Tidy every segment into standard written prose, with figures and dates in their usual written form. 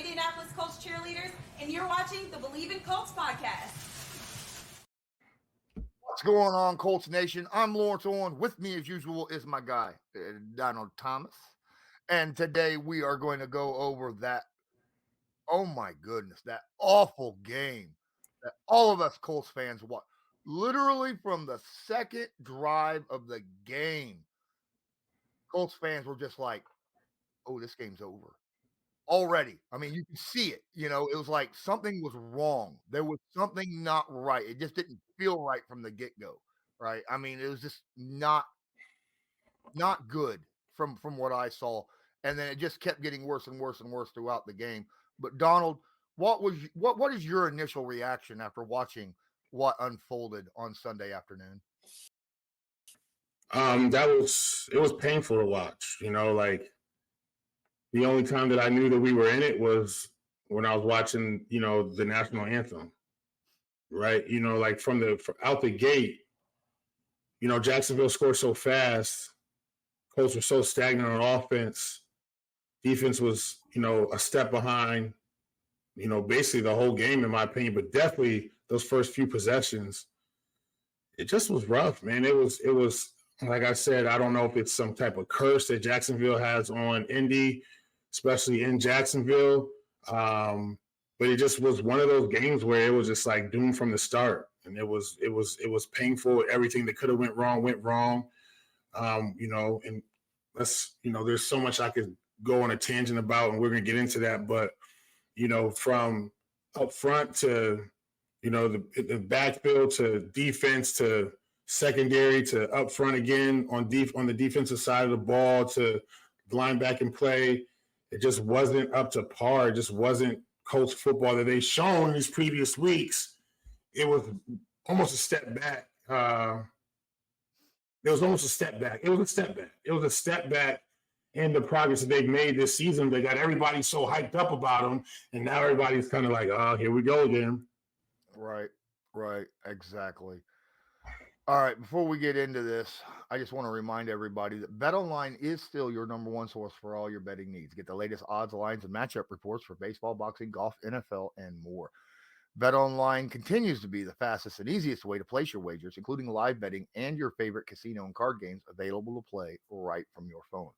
Indianapolis Colts cheerleaders, and you're watching the Believe in Colts podcast. What's going on, Colts Nation? I'm Lawrence Owen. With me, as usual, is my guy, Donald Thomas. And today we are going to go over that, oh my goodness, that awful game that all of us Colts fans watched. Literally from the second drive of the game, Colts fans were just like, oh, this game's over already. I mean, you can see it. You know, it was like something was wrong. There was something not right. It just didn't feel right from the get-go, right? I mean, it was just not good from what I saw. And then it just kept getting worse and worse and worse throughout the game. But Donald, what is your initial reaction after watching what unfolded on Sunday afternoon? It was painful to watch. You know, like the only time that I knew that we were in it was when I was watching, you know, the national anthem, right? You know, like out the gate, you know, Jacksonville scored so fast. Colts were so stagnant on offense. Defense was, you know, a step behind, you know, basically the whole game, in my opinion, but definitely those first few possessions, it just was rough, man. It was, like I said, I don't know if it's some type of curse that Jacksonville has on Indy, especially in Jacksonville. But it just was one of those games where it was just like doomed from the start. And it was painful. Everything that could have went wrong. You know, and that's, you know, there's so much I could go on a tangent about, and we're going to get into that. But, you know, from up front to, you know, the backfield to defense to secondary to up front again on the defensive side of the ball to linebacking play, it just wasn't up to par. It just wasn't Colts football that they've shown in these previous weeks. It was almost a step back. It was a step back in the progress that they've made this season. They got everybody so hyped up about them, and now everybody's kind of like, oh, here we go again. Right, exactly. All right, before we get into this, I just want to remind everybody that BetOnline is still your number one source for all your betting needs. Get the latest odds, lines, and matchup reports for baseball, boxing, golf, NFL, and more. BetOnline continues to be the fastest and easiest way to place your wagers, including live betting and your favorite casino and card games available to play right from your phone.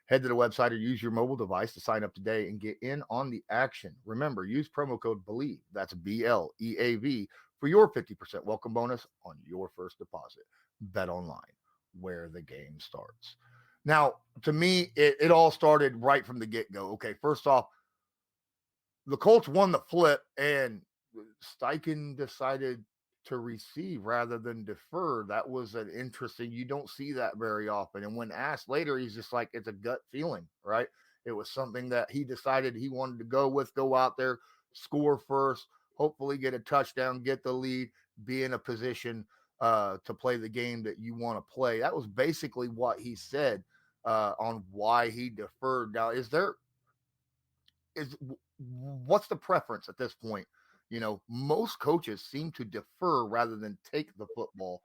Head to the website or use your mobile device to sign up today and get in on the action. Remember, use promo code BELIEVE, that's BLEAV, for your 50% welcome bonus on your first deposit. BetOnline, where the game starts. Now, to me, it all started right from the get-go. Okay, first off, the Colts won the flip, and Steichen decided to receive rather than defer. That was an interesting, you don't see that very often. And when asked later, he's just like, it's a gut feeling, right? It was something that he decided he wanted to go out there, score first, hopefully get a touchdown, get the lead, be in a position to play the game that you want to play. That was basically what he said on why he deferred. Now, what's the preference at this point? You know, most coaches seem to defer rather than take the football,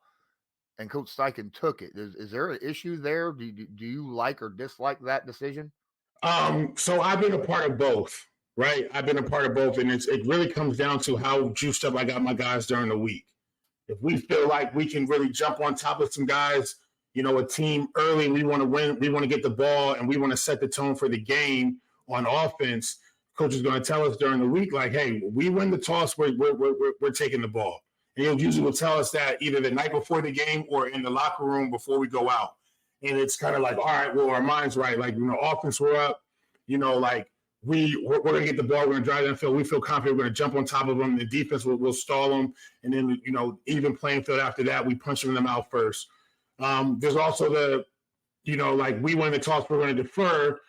and Coach Steichen took it. Is there an issue there? Do you like or dislike that decision? So I've been a part of both, right? I've been a part of both, and it really comes down to how juiced up I got my guys during the week. If we feel like we can really jump on top of some guys, you know, a team early, we want to win, we want to get the ball, and we want to set the tone for the game on offense, coach is going to tell us during the week, like, hey, we win the toss, we're taking the ball. And he'll usually tell us that either the night before the game or in the locker room before we go out. And it's kind of like, all right, well, our mind's right. Like, you know, offense, we're up. You know, like, we're going to get the ball. We're going to drive down the field. We feel confident. We're going to jump on top of them. The defense will stall them. And then, you know, even playing field after that, we punching them out first. There's also the, you know, like, we win the toss, we're going to defer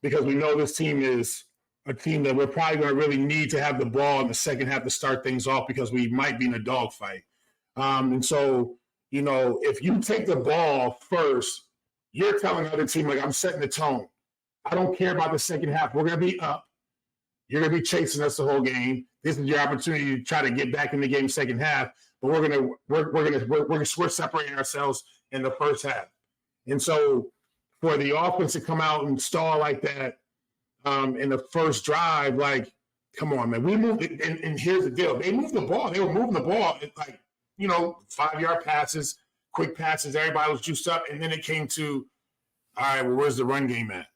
because we know this team is a team that we're probably going to really need to have the ball in the second half to start things off because we might be in a dogfight. And so, you know, if you take the ball first, you're telling the other team, like, I'm setting the tone. I don't care about the second half. We're going to be up. You're going to be chasing us the whole game. This is your opportunity to try to get back in the game second half. But we're separating ourselves in the first half. And so for the offense to come out and stall like that, in the first drive, like, come on, man. We moved it, and here's the deal. They moved the ball. They were moving the ball, like, 5-yard passes, quick passes. Everybody was juiced up. And then it came to, all right, well, where's the run game at?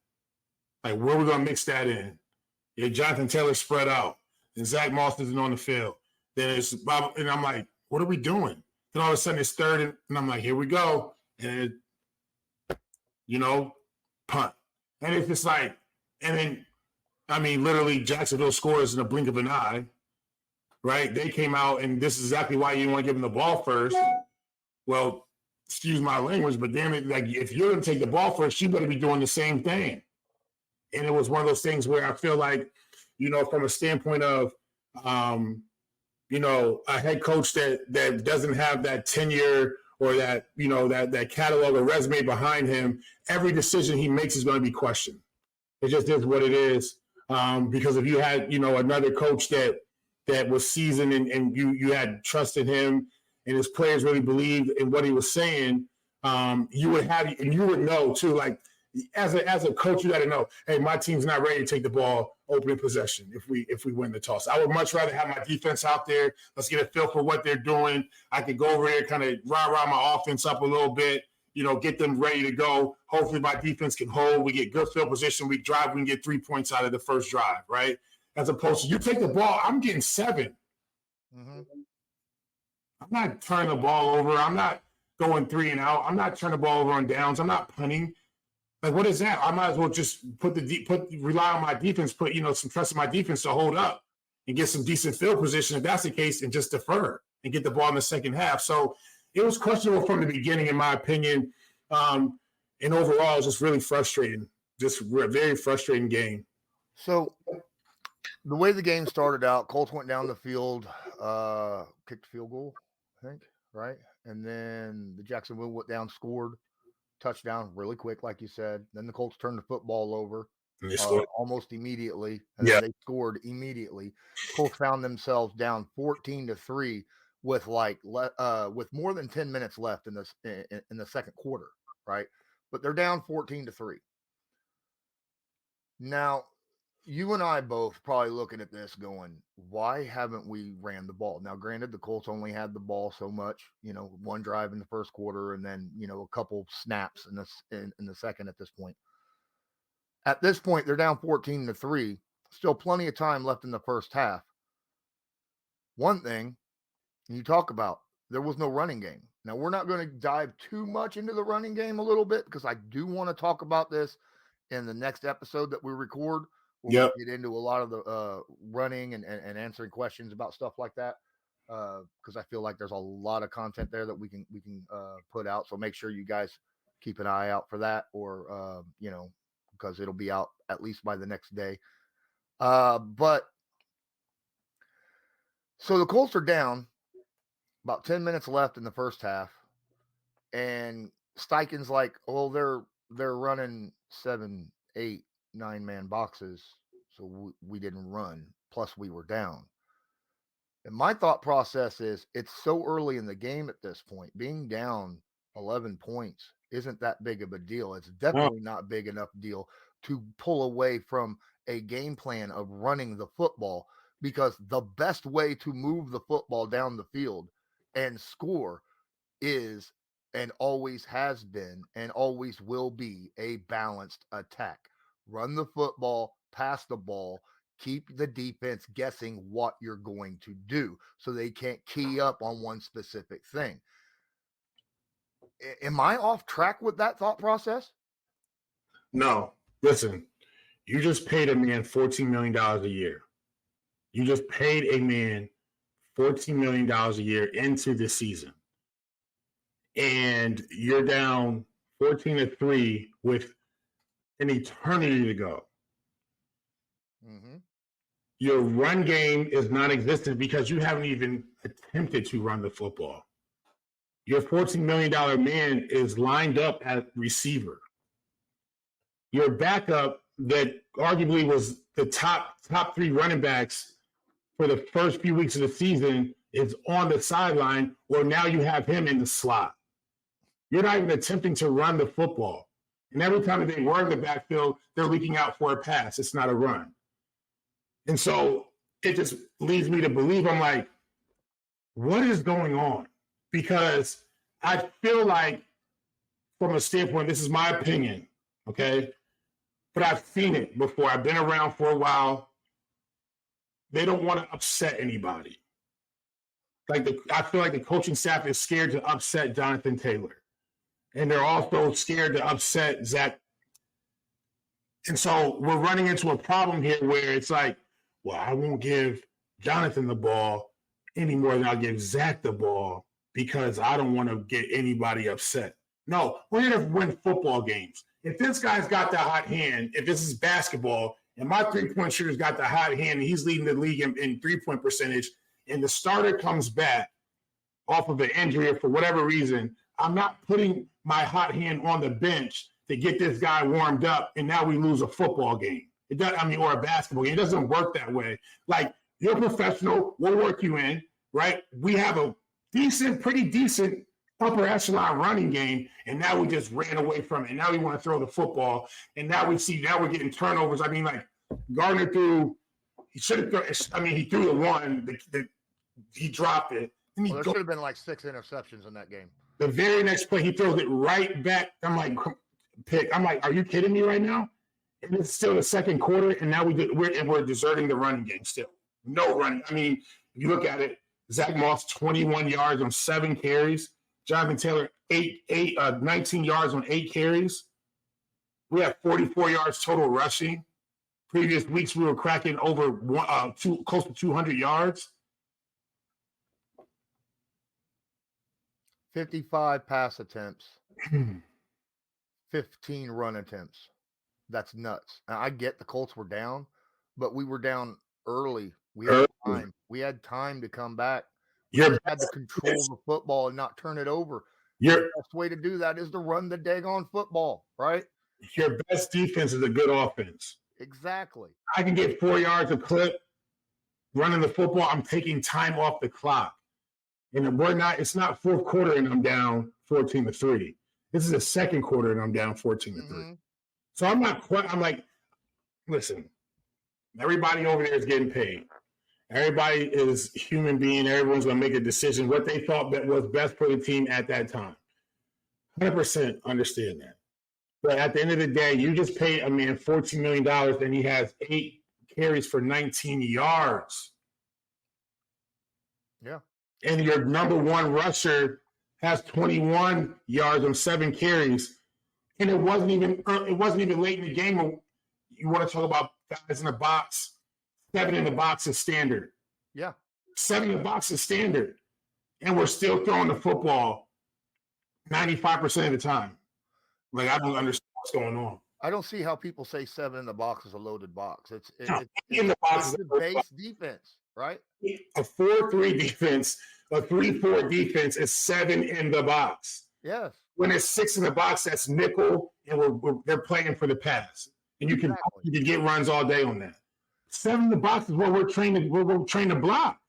Like, where are we going to mix that in? Yeah, Jonathan Taylor spread out, and Zach Moss isn't on the field. Then it's Bob, and I'm like, what are we doing? Then all of a sudden it's third, and I'm like, here we go. And, punt. And it's just like, and then, I mean, literally Jacksonville scores in a blink of an eye, right? They came out, and this is exactly why you didn't want to give them the ball first. Well, excuse my language, but damn it, like, if you're going to take the ball first, you better be doing the same thing. And it was one of those things where I feel like, from a standpoint of, a head coach that doesn't have that tenure or that, that catalog or resume behind him, every decision he makes is going to be questioned. It just is what it is. Because if you had, another coach that was seasoned and you had trust in him and his players really believed in what he was saying, you would know too, like, as a coach, you got to know, hey, my team's not ready to take the ball opening possession if we win the toss. I would much rather have my defense out there. Let's get a feel for what they're doing. I could go over there, kind of rah my offense up a little bit, get them ready to go. Hopefully my defense can hold. We get good field position. We drive. We can get 3 points out of the first drive, right? As opposed to you take the ball, I'm getting 7. Mm-hmm. I'm not turning the ball over. I'm not going 3 and out. I'm not turning the ball over on downs. I'm not punting. Like, what is that? I might as well just rely on my defense, put some trust in my defense to hold up and get some decent field position if that's the case, and just defer and get the ball in the second half. So it was questionable from the beginning, in my opinion. And overall, it was just really frustrating. Just a very frustrating game. So the way the game started out, Colts went down the field, kicked a field goal, I think, right? And then the Jacksonville went down, scored. Touchdown really quick, like you said. Then the Colts turned the football over almost immediately, and then they scored immediately. Colts found themselves down 14-3 with with more than 10 minutes left in the second quarter, right? But they're down 14-3. Now, you and I both probably looking at this going, why haven't we ran the ball? Now, granted, the Colts only had the ball so much, one drive in the first quarter and then, a couple snaps in the second at this point. At this point, they're down 14-3. Still plenty of time left in the first half. One thing you talk about, there was no running game. Now, we're not going to dive too much into the running game a little bit because I do want to talk about this in the next episode that we record. We'll get into a lot of the running and answering questions about stuff like that because I feel like there's a lot of content there that we can put out. So make sure you guys keep an eye out for that, or because it'll be out at least by the next day. But so the Colts are down, about 10 minutes left in the first half, and Steichen's like, "Oh, they're running 7, 8, 9-man boxes, so we didn't run, plus we were down." And my thought process is, it's so early in the game at this point. Being down 11 points isn't that big of a deal. It's definitely not big enough deal to pull away from a game plan of running the football, because the best way to move the football down the field and score is, and always has been and always will be, a balanced attack. Run the football, pass the ball, keep the defense guessing what you're going to do so they can't key up on one specific thing. Am I off track with that thought process? No. Listen, you just paid a man $14 million a year. You just paid a man $14 million a year into the season. And you're down 14-3 with an eternity to go. Mm-hmm. Your run game is non-existent because you haven't even attempted to run the football. Your $14 million man is lined up at receiver. Your backup that arguably was the top 3 running backs for the first few weeks of the season is on the sideline, or now you have him in the slot. You're not even attempting to run the football. And every time that they were in the backfield, they're leaking out for a pass. It's not a run. And so it just leads me to believe, I'm like, what is going on? Because I feel like, from a standpoint, this is my opinion, okay? But I've seen it before. I've been around for a while. They don't want to upset anybody. I feel like the coaching staff is scared to upset Jonathan Taylor. And they're also scared to upset Zach. And so we're running into a problem here where it's like, well, I won't give Jonathan the ball any more than I'll give Zach the ball because I don't want to get anybody upset. No, we're here to win football games. If this guy's got the hot hand, if this is basketball, and my three-point shooter's got the hot hand, and he's leading the league in three-point percentage, and the starter comes back off of an injury or for whatever reason, I'm not putting my hot hand on the bench to get this guy warmed up, and now we lose a football game. It does, or a basketball game. It doesn't work that way. Like, you're a professional, we'll work you in, right? We have a pretty decent upper echelon running game, and now we just ran away from it. And now we want to throw the football, and now we're getting turnovers. I mean, like, Gardner he should have he threw the one, he dropped it. There should have been like 6 interceptions in that game. The very next play, he throws it right back. I'm like, pick. I'm like, are you kidding me right now? And it's still the second quarter, and now we're deserting the running game still. No running. I mean, if you look at it, Zach Moss 21 yards on 7 carries. Jonathan Taylor 19 yards on 8 carries. We have 44 yards total rushing. Previous weeks we were cracking over close to 200 yards. 55 pass attempts, 15 run attempts. That's nuts. Now, I get the Colts were down, but we were down early. We had time. We had time to come back. We had to control the football and not turn it over. The best way to do that is to run the daggone football, right? Your best defense is a good offense. Exactly. I can get 4 yards a clip running the football. I'm taking time off the clock. And it's not fourth quarter and I'm down 14-3. This is the second quarter and I'm down 14-3. So I'm like, listen, everybody over there is getting paid. Everybody is a human being. Everyone's going to make a decision what they thought that was best for the team at that time. 100% understand that. But at the end of the day, you just pay a man $14 million and he has 8 carries for 19 yards. Yeah. And your number one rusher has 21 yards on 7 carries. And it wasn't even late in the game. You want to talk about guys in the box. 7 in the box is standard. Yeah. 7 in the box is standard. And we're still throwing the football 95% of the time. Like, I don't understand what's going on. I don't see how people say 7 in the box is a loaded box. It's in the box is the base defense, right? A 4-3 defense, a 3-4 defense is 7 in the box. Yes. When it's 6 in the box, that's nickel, and they're playing for the pass. And you can get runs all day on that. 7 in the box is what we're trained to block.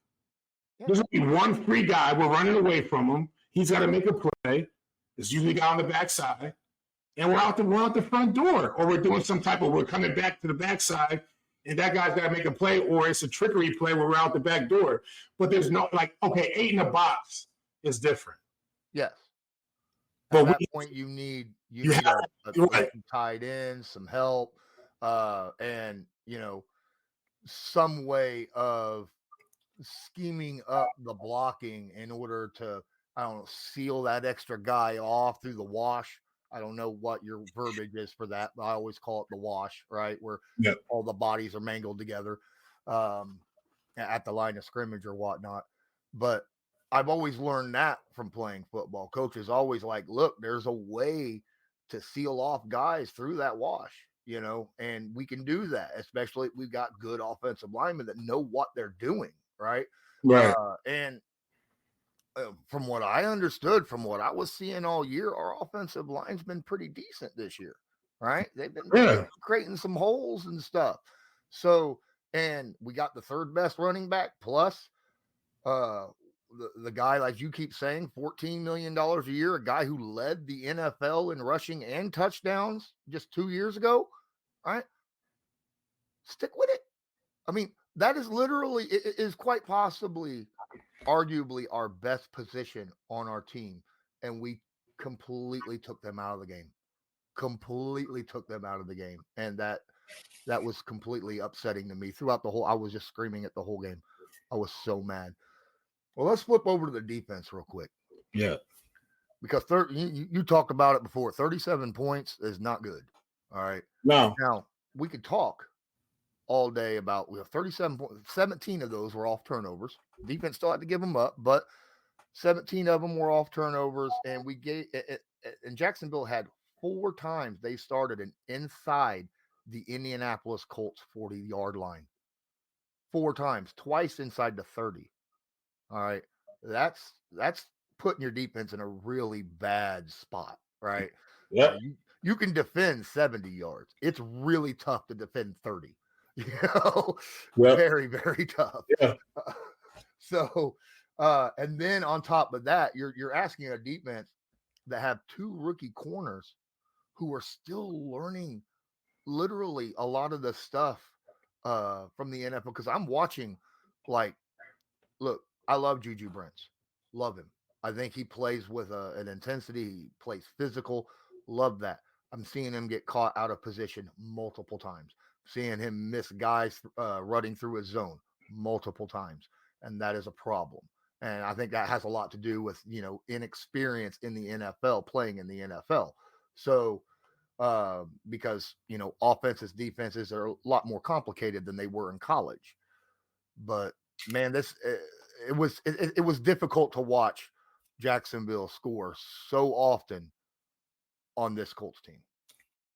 Yeah. There's only one free guy. We're running away from him. He's got to make a play. It's usually a guy on the backside. And we're out the front door. Or we're coming back to the backside, and that guy's got to make a play, or it's a trickery play where we're out the back door. But there's no, 8 in the box is different. Yes. But at that point, you need a tight end, some help, and some way of scheming up the blocking in order to, seal that extra guy off through the wash. I don't know what your verbiage is for that, but I always call it the wash, right? Where all the bodies are mangled together at the line of scrimmage or whatnot. But I've always learned that from playing football. Coaches always like, look, there's a way to seal off guys through that wash, and we can do that, especially if we've got good offensive linemen that know what they're doing, right? Right. From what I understood, from what I was seeing all year, our offensive line's been pretty decent this year, right? They've been creating some holes and stuff. So, and we got the 3rd best running back plus the guy, like you keep saying, $14 million a year, a guy who led the NFL in rushing and touchdowns just 2 years ago, right? Stick with it. I mean, that is literally, it is quite possibly, arguably our best position on our team. And we completely took them out of the game. Completely took them out of the game. And that was completely upsetting to me throughout the whole. I was just screaming at the whole game. I was so mad. Well, let's flip over to the defense real quick. Yeah. Because you talked about it before. 37 points is not good. All right. No. Now, we could talk all day about 37 points. 17 of those were off turnovers. Defense still had to give them up, but 17 of them were off turnovers. And and Jacksonville had 4 times they started an inside the Indianapolis Colts 40-yard line. 4 times, twice inside the 30. All right. That's putting your defense in a really bad spot, right? Yeah. You can defend 70 yards. It's really tough to defend 30. Very, very tough. Yeah. And then on top of that, you're asking a defense that have 2 rookie corners who are still learning literally a lot of the stuff from the NFL. Because I'm watching, look, I love Juju Brents. Love him. I think he plays with an intensity. He plays physical. Love that. I'm seeing him get caught out of position multiple times. Seeing him miss guys running through his zone multiple times. And that is a problem. And I think that has a lot to do with, inexperience in the NFL, playing in the NFL. So, because, offenses, defenses are a lot more complicated than they were in college. But, man, it was difficult to watch Jacksonville score so often on this Colts team.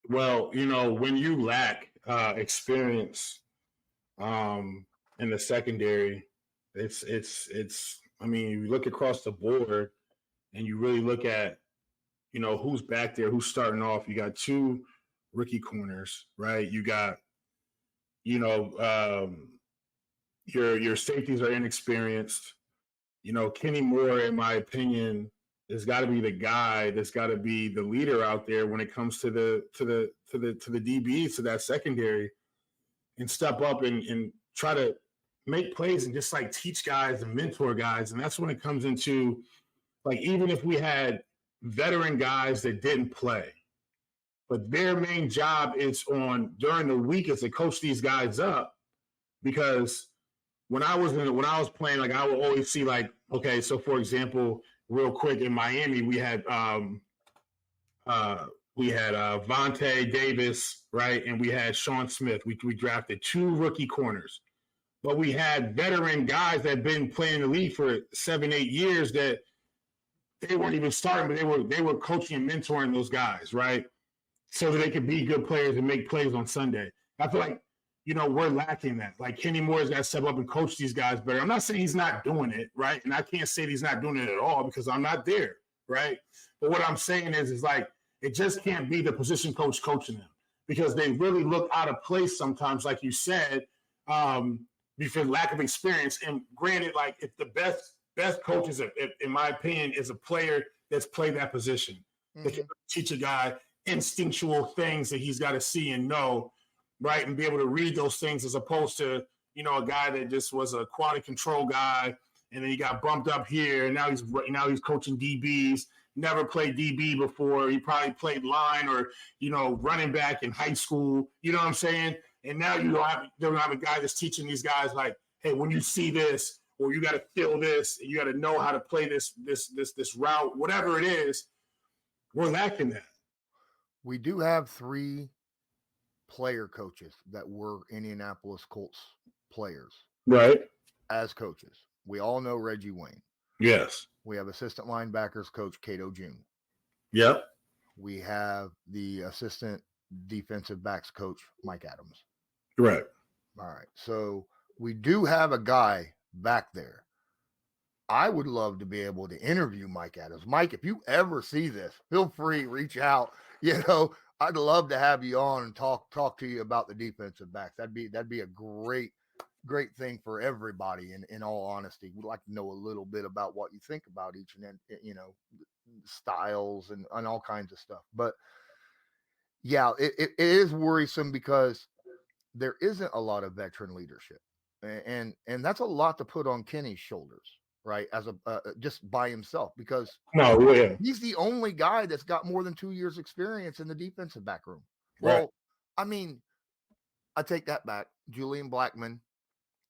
Well, when you lack experience in the secondary, it's. I mean, you look across the board and you really look at, who's back there, who's starting off. You got 2 rookie corners, right? You got, your safeties are inexperienced. Kenny Moore, in my opinion, has got to be the guy that's got to be the leader out there when it comes to the DBs, to that secondary, and step up and try to make plays and just teach guys and mentor guys. And that's when it comes into even if we had veteran guys that didn't play, but their main job is during the week is to coach these guys up. Because when I was playing, I would always see okay, so for example, real quick, in Miami, we had Vontae Davis, right? And we had Sean Smith. We drafted 2 rookie corners. But we had veteran guys that had been playing in the league for 7-8 years that they weren't even starting, but they were coaching and mentoring those guys, right? So that they could be good players and make plays on Sunday. I feel like, we're lacking that. Kenny Moore's got to step up and coach these guys better. I'm not saying he's not doing it, right? And I can't say that he's not doing it at all because I'm not there, right? But what I'm saying is it just can't be the position coach coaching them, because they really look out of place sometimes, like you said, because lack of experience. And granted, if the best coach is, in my opinion, is a player that's played that position, that can teach a guy instinctual things that he's got to see and know, right, and be able to read those things, as opposed to a guy that just was a quality control guy and then he got bumped up here and now he's coaching DBs. Never played DB before. He probably played line or running back in high school. You know what I'm saying? And now you don't have a guy that's teaching these guys hey, when you see this, or you got to feel this, and you got to know how to play this route, whatever it is. We're lacking that. We do have 3 player coaches that were Indianapolis Colts players, right? As coaches. We all know Reggie Wayne. Yes. We have assistant linebackers coach Cato June. Yep. We have the assistant defensive backs coach Mike Adams. Right. All right. So we do have a guy back there. I would love to be able to interview Mike Adams. Mike, if you ever see this, feel free, reach out. I'd love to have you on and talk to you about the defensive backs. That'd be a great great thing for everybody. In all honesty, we'd like to know a little bit about what you think about each and then, styles and all kinds of stuff. But yeah, it is worrisome because there isn't a lot of veteran leadership, and that's a lot to put on Kenny's shoulders, right? As a just by himself, because No, yeah. he's the only guy that's got more than 2 years experience in the defensive back room. Right. Well, I mean, I take that back. Julian Blackman,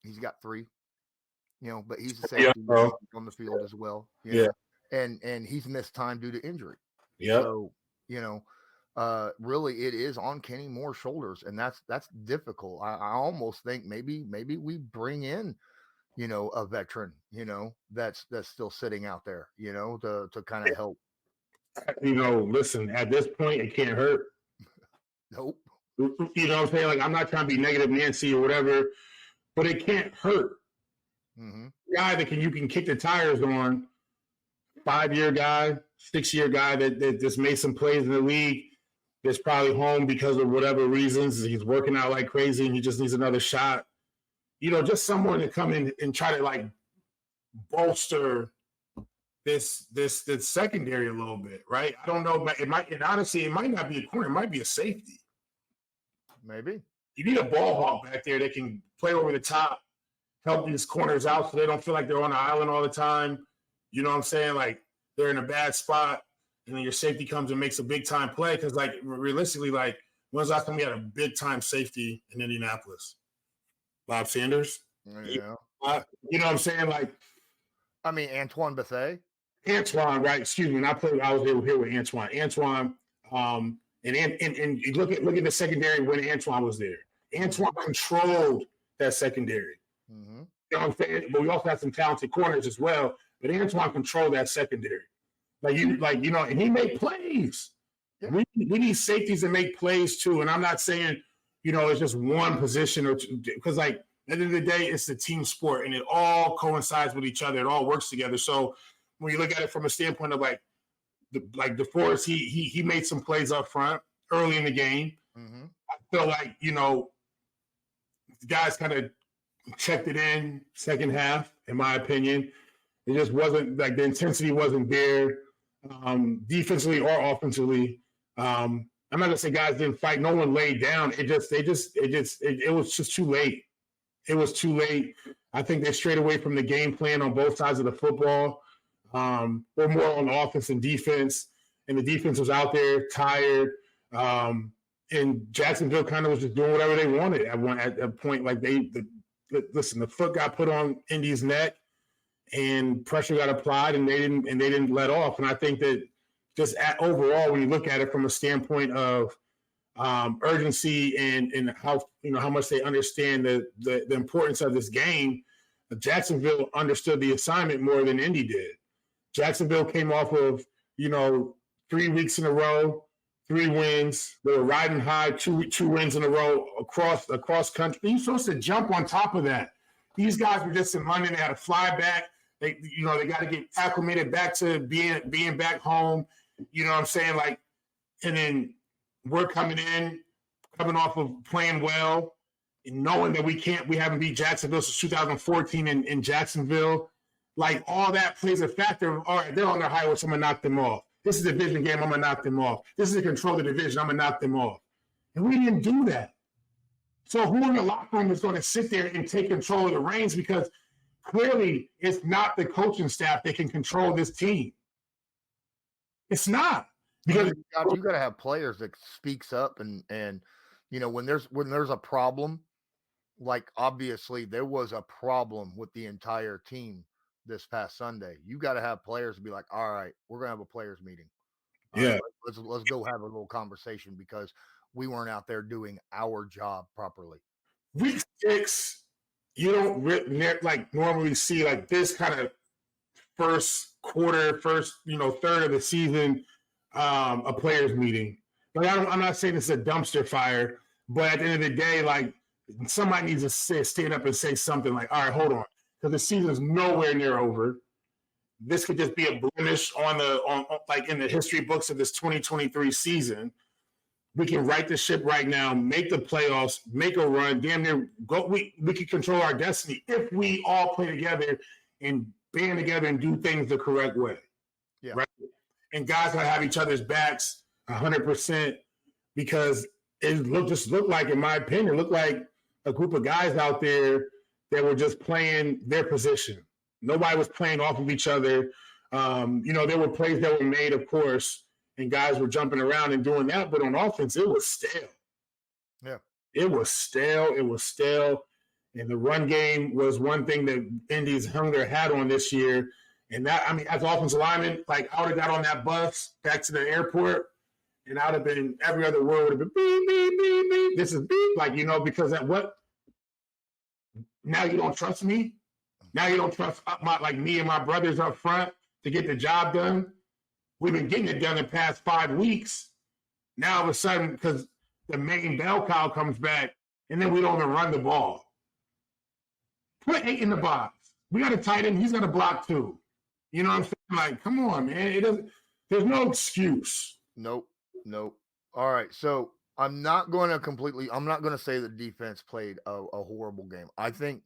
he's got 3, but he's the safety on the field as well. Yeah. And he's missed time due to injury. Yeah. So, really it is on Kenny Moore's shoulders, and that's difficult. I almost think maybe we bring in, a veteran, that's still sitting out there, to kind of help. Listen, at this point, it can't hurt. Nope. You know what I'm saying? Like, I'm not trying to be negative Nancy or whatever, but it can't hurt. Mm-hmm. Guy that you can kick the tires on, 5-year guy, 6-year guy that just made some plays in the league, that's probably home because of whatever reasons. He's working out like crazy and he just needs another shot. Just someone to come in and try to like bolster this secondary a little bit, right? I don't know, but it might not be a corner, it might be a safety. Maybe. You need a ball hawk back there that can play over the top, help these corners out so they don't feel like they're on the island all the time. You know what I'm saying? Like, they're in a bad spot, and then your safety comes and makes a big-time play. Because, like, realistically, like, when's the last time we had a big-time safety in Indianapolis? Bob Sanders? Yeah. You know what I'm saying? Like, I mean, Antoine Bethea. Antoine, right? Excuse me. I was here with Antoine. And you look at the secondary when Antoine was there. Antoine controlled that secondary. Mm-hmm. You know what I'm saying? But we also had some talented corners as well. But Antoine controlled that secondary. And he made plays. Yeah. We need safeties to make plays too. And I'm not saying, it's just one position or two, because like at the end of the day, it's a team sport and it all coincides with each other. It all works together. So when you look at it from a standpoint of DeForest, he made some plays up front early in the game. Mm-hmm. I feel like, the guys kind of checked it in second half, in my opinion. It just wasn't like the intensity wasn't there, defensively or offensively. I'm not gonna say guys didn't fight. No one laid down. It was just too late. It was too late. I think they strayed away from the game plan on both sides of the football. Or more on offense and defense, and the defense was out there tired. And Jacksonville kind of was just doing whatever they wanted at a point. Like the foot got put on Indy's neck, and pressure got applied, and they didn't let off. And I think that just overall, when you look at it from a standpoint of urgency and how much they understand the importance of this game, Jacksonville understood the assignment more than Indy did. Jacksonville came off of 3 weeks in a row, 3 wins. They were riding high, two wins in a row across country. You're supposed to jump on top of that. These guys were just in London. They had to fly back. They got to get acclimated back to being back home. You know what I'm saying? Like, and then we're coming off of playing well, and knowing that we haven't beat Jacksonville since 2014 in Jacksonville. Like, all that plays a factor of, all right, they're on their high horse, I'm going to knock them off. This is a division game, I'm going to knock them off. This is a control of the division, I'm going to knock them off. And we didn't do that. So who in the locker room is going to sit there and take control of the reins? Because clearly it's not the coaching staff that can control this team. It's not. Because you got to have players that speaks up and when there's a problem, like obviously there was a problem with the entire team this past Sunday. You got to have players be like, all right, we're going to have a players meeting. Yeah. Let's go have a little conversation because we weren't out there doing our job properly. Week 6, you don't normally see like this kind of first quarter, third of the season, a players meeting. Like, I'm not saying it's a dumpster fire, but at the end of the day, like, somebody needs to stand up and say something like, all right, hold on. Because the season's nowhere near over. This could just be a blemish on in the history books of this 2023 season. We can right the ship right now, make the playoffs, make a run, damn near go. We can control our destiny if we all play together and band together and do things the correct way. Yeah. Right. And guys gotta have each other's backs 100% because it looked like, in my opinion, looked like a group of guys out there that were just playing their position. Nobody was playing off of each other. There were plays that were made, of course, and guys were jumping around and doing that. But on offense, it was stale. Yeah. It was stale. And the run game was one thing that Indy's hung their hat on this year. And that, I mean, as offensive lineman, like I would have got on that bus back to the airport, and I would have been, every other word would have been beep, beep, beep, beep. This is beep, because that what? Now you don't trust me? Now you don't trust me and my brothers up front to get the job done? We've been getting it done in the past 5 weeks. Now all of a sudden, because the main bell cow comes back, and then we don't even run the ball. Put 8 in the box. We got a tight end. He's got a block too. You know what I'm saying? Like, come on, man. There's no excuse. Nope. All right. So I'm not going to say the defense played a horrible game. I think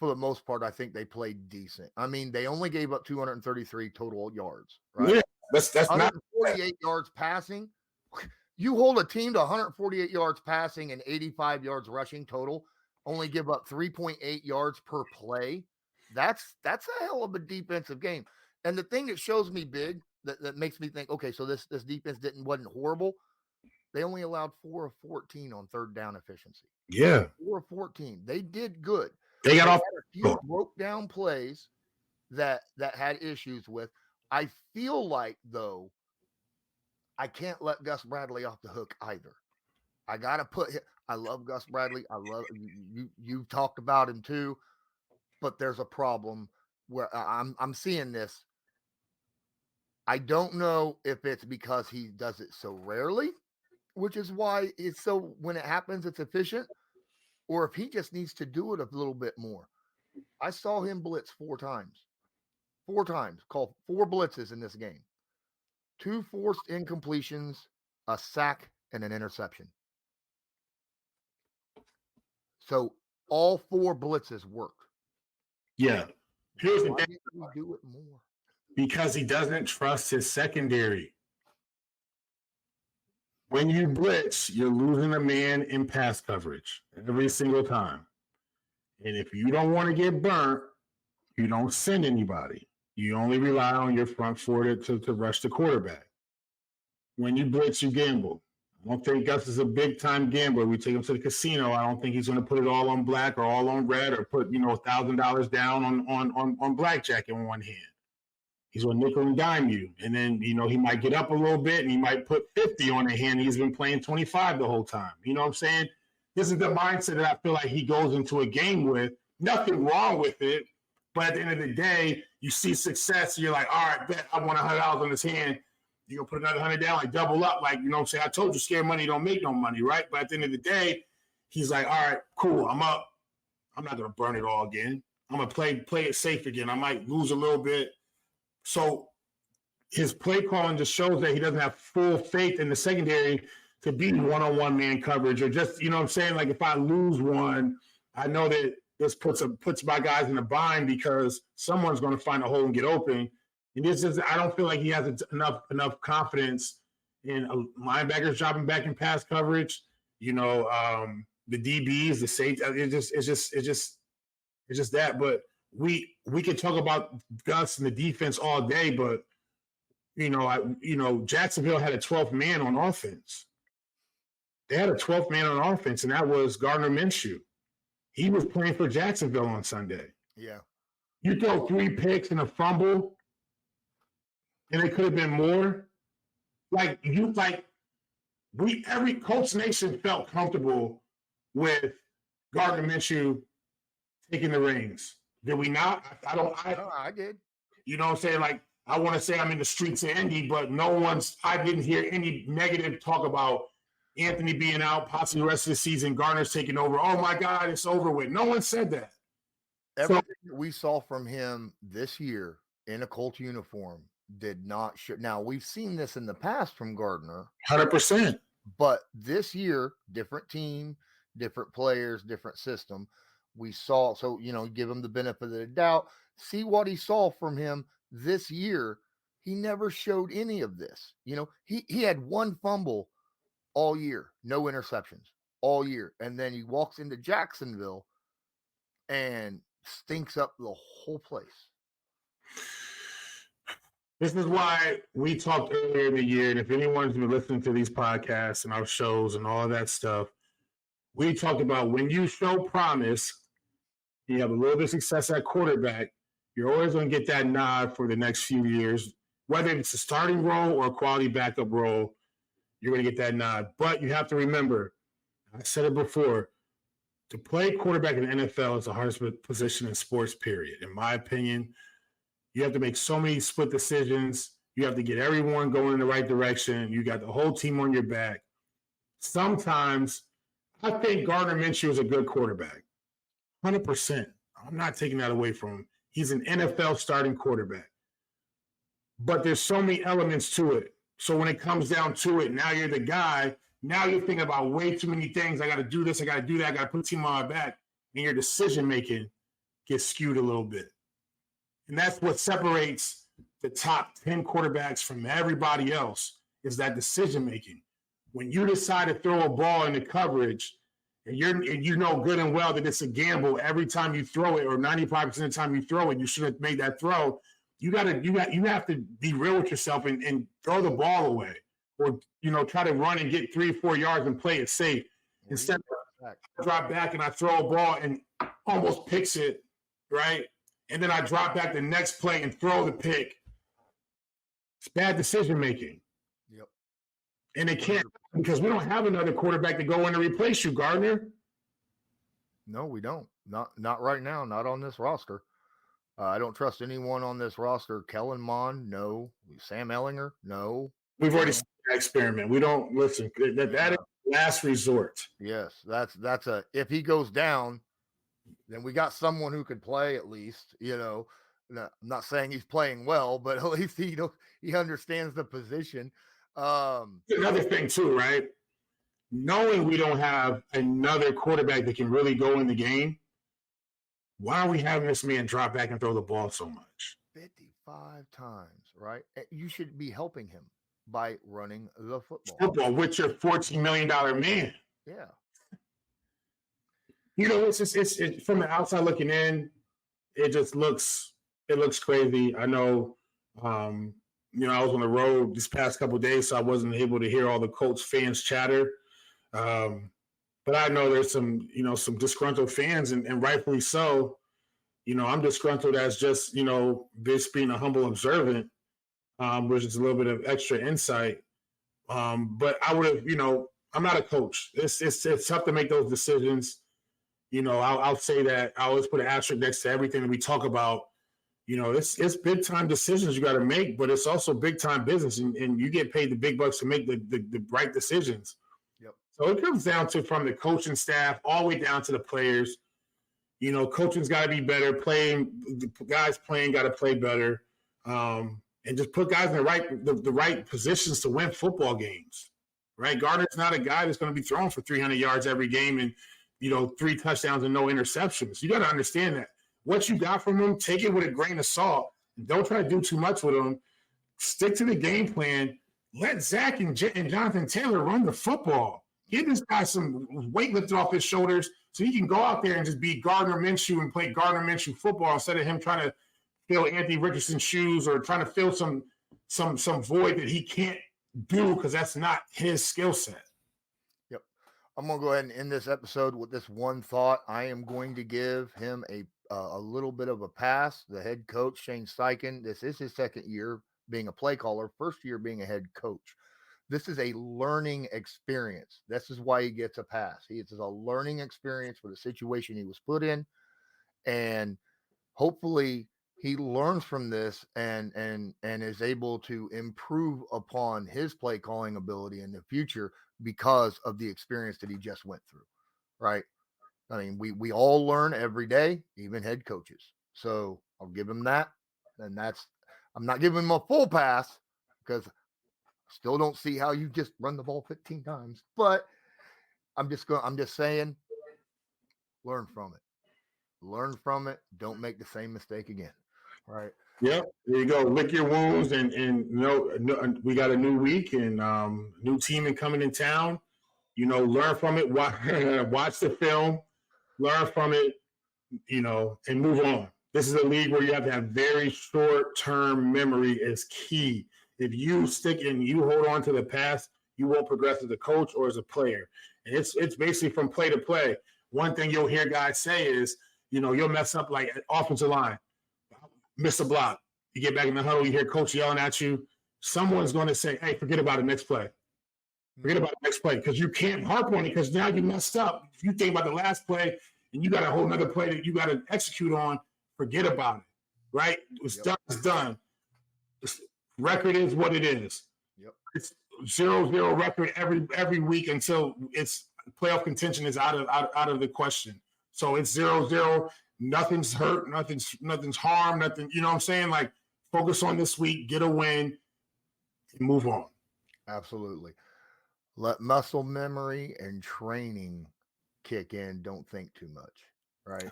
for the most part, I think they played decent. I mean, they only gave up 233 total yards, right? Yeah, that's not 148 yards passing. You hold a team to 148 yards passing and 85 yards rushing total, only give up 3.8 yards per play. That's a hell of a defensive game. And the thing that shows me big, that makes me think, okay, so this defense wasn't horrible. They only allowed 4 of 14 on third down efficiency. Yeah. 4 of 14. They did good. They got off a few broke down plays that had issues with. I feel like, though, I can't let Gus Bradley off the hook either. I got to I love Gus Bradley. I love you talked about him too, but there's a problem where I'm seeing this. I don't know if it's because he does it so rarely, which is why it's so, when it happens, it's efficient, or if he just needs to do it a little bit more. I saw him blitz 4 times, call 4 blitzes in this game, 2 forced incompletions, a sack, and an interception. So all 4 blitzes worked. Yeah. Here's the Why thing. didn't we do it more? Because he doesn't trust his secondary. When you blitz, you're losing a man in pass coverage every single time. And if you don't want to get burnt, you don't send anybody. You only rely on your front four to rush the quarterback. When you blitz, you gamble. I don't think Gus is a big-time gambler. We take him to the casino. I don't think he's going to put it all on black or all on red or put, $1,000 down on blackjack in one hand. He's going to nickel and dime you. And then, he might get up a little bit and he might put 50 on the hand. He's been playing 25 the whole time. You know what I'm saying? This is the mindset that I feel like he goes into a game with. Nothing wrong with it. But at the end of the day, you see success. And you're like, all right, bet I want $100 on this hand. You're going to put another 100 down, like double up. Like, you know what I'm saying? I told you, scared money don't make no money, right? But at the end of the day, he's like, all right, cool, I'm up. I'm not going to burn it all again. I'm going to play it safe again. I might lose a little bit. So his play calling just shows that he doesn't have full faith in the secondary to be one-on-one man coverage, or just, you know what I'm saying? Like, if I lose one, I know that this puts my guys in a bind because someone's going to find a hole and get open. And this is, I don't feel like he has enough confidence in linebackers dropping back in pass coverage. The DBs, the safety. It's just that. But we could talk about Gus and the defense all day, but Jacksonville had a 12th man on offense. They had a 12th man on offense, and that was Gardner Minshew. He was playing for Jacksonville on Sunday. Yeah. You throw 3 picks and a fumble, and it could have been more. Every Colts Nation felt comfortable with Gardner Minshew taking the reins. Did we not? I did. You know what I'm saying? Like, I want to say I'm in the streets of Indy, but I didn't hear any negative talk about Anthony being out, possibly the rest of the season, Gardner's taking over. Oh my God, it's over with. No one said that. Everything that we saw from him this year in a Colts uniform did not show. Now, we've seen this in the past from Gardner. 100%. But this year, different team, different players, different system. We saw, so, give him the benefit of the doubt, see what he saw from him this year. He never showed any of this. He had one fumble all year, no interceptions all year. And then he walks into Jacksonville and stinks up the whole place. This is why we talked earlier in the year, and if anyone's been listening to these podcasts and our shows and all of that stuff, we talked about when you show promise, you have a little bit of success at quarterback, you're always going to get that nod for the next few years. Whether it's a starting role or a quality backup role, you're going to get that nod. But you have to remember, I said it before, to play quarterback in the NFL is the hardest position in sports, period. In my opinion, you have to make so many split decisions. You have to get everyone going in the right direction. You got the whole team on your back. Sometimes I think Gardner Minshew is a good quarterback. 100%. I'm not taking that away from him. He's an NFL starting quarterback. But there's so many elements to it. So when it comes down to it, now you're the guy. Now you're thinking about way too many things. I got to do this. I got to do that. I got to put the team on my back. And your decision-making gets skewed a little bit. And that's what separates the top 10 quarterbacks from everybody else is that decision-making. When you decide to throw a ball into coverage, and you know good and well that it's a gamble every time you throw it, or 95% of the time you throw it, you should have made that throw. You have to be real with yourself and throw the ball away, or try to run and get 3 or 4 yards and play it safe. Instead of I drop back and I throw a ball and almost picks it, right? And then I drop back the next play and throw the pick. It's bad decision making. Yep. And it can't, because we don't have another quarterback to go in to replace you, Gardner. No, we don't. Not right now. Not on this roster. I don't trust anyone on this roster. Kellen Mond, no. Sam Ellinger, no. We've already seen that experiment. We don't listen. That is last resort. Yes, that's if he goes down, then we got someone who could play at least. I'm not saying he's playing well, but at least he understands the position. Another thing too, right? Knowing we don't have another quarterback that can really go in the game, why are we having this man drop back and throw the ball so much? 55 times, right? You should be helping him by running the football. Football with your $14 million man. Yeah. It's from the outside looking in, it looks crazy. I know, I was on the road this past couple of days, so I wasn't able to hear all the Colts fans chatter. But I know there's some disgruntled fans, and rightfully so. I'm disgruntled as just, this being a humble observant, which is a little bit of extra insight. But I would have, I'm not a coach. It's tough to make those decisions. I'll say that. I always put an asterisk next to everything that we talk about. It's big time decisions you got to make, but it's also big time business, and you get paid the big bucks to make the right decisions. Yep. So it comes down to from the coaching staff all the way down to the players. Coaching's got to be better. The guys playing got to play better, and just put guys in the right positions to win football games. Right? Gardner's not a guy that's going to be thrown for 300 yards every game and 3 touchdowns and no interceptions. You got to understand that. What you got from him, take it with a grain of salt. Don't try to do too much with him. Stick to the game plan. Let Zach and Jonathan Taylor run the football. Give this guy some weight lifted off his shoulders so he can go out there and just be Gardner Minshew and play Gardner Minshew football instead of him trying to fill Anthony Richardson's shoes or trying to fill some void that he can't do because that's not his skill set. Yep. I'm going to go ahead and end this episode with this one thought. I am going to give him a little bit of a pass. The head coach, Shane Steichen, this is his second year being a play caller, first year being a head coach. This is a learning experience. This is why he gets a pass. It's a learning experience for the situation he was put in. And hopefully he learns from this and is able to improve upon his play calling ability in the future because of the experience that he just went through. Right. I mean, we all learn every day, even head coaches. So I'll give him that. And I'm not giving him a full pass because Still don't see how you just run the ball 15 times, but I'm just saying, learn from it. Learn from it. Don't make the same mistake again. Right. Yeah, there you go. Lick your wounds, and we got a new week and new team coming in town. Learn from it. Watch the film, learn from it, and move on. This is a league where you have to have very short-term memory is key. If you stick and you hold on to the past, you won't progress as a coach or as a player. And it's basically from play to play. One thing you'll hear guys say is, you'll mess up like offensive line, miss a block. You get back in the huddle, you hear coach yelling at you. Someone's going to say, hey, forget about it next play. Forget about the next play, because you can't harp on it because now you messed up. If you think about the last play and you got a whole nother play that you got to execute on, forget about it, right? It's done. It's done. This record is what it is. Yep. It's 0-0 record every week until it's playoff contention is out of the question. So it's 0-0. Nothing's hurt. Nothing's harmed. Nothing. You know what I'm saying? Like, focus on this week, get a win, and move on. Absolutely. Let muscle memory and training kick in. Don't think too much. Right.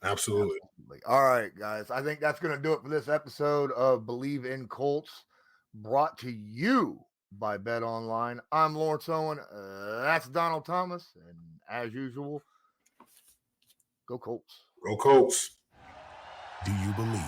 Absolutely. All right, guys. I think that's going to do it for this episode of Believe in Colts, brought to you by Bet Online. I'm Lawrence Owen. That's Donald Thomas. And as usual, go Colts. Go Colts. Do you believe?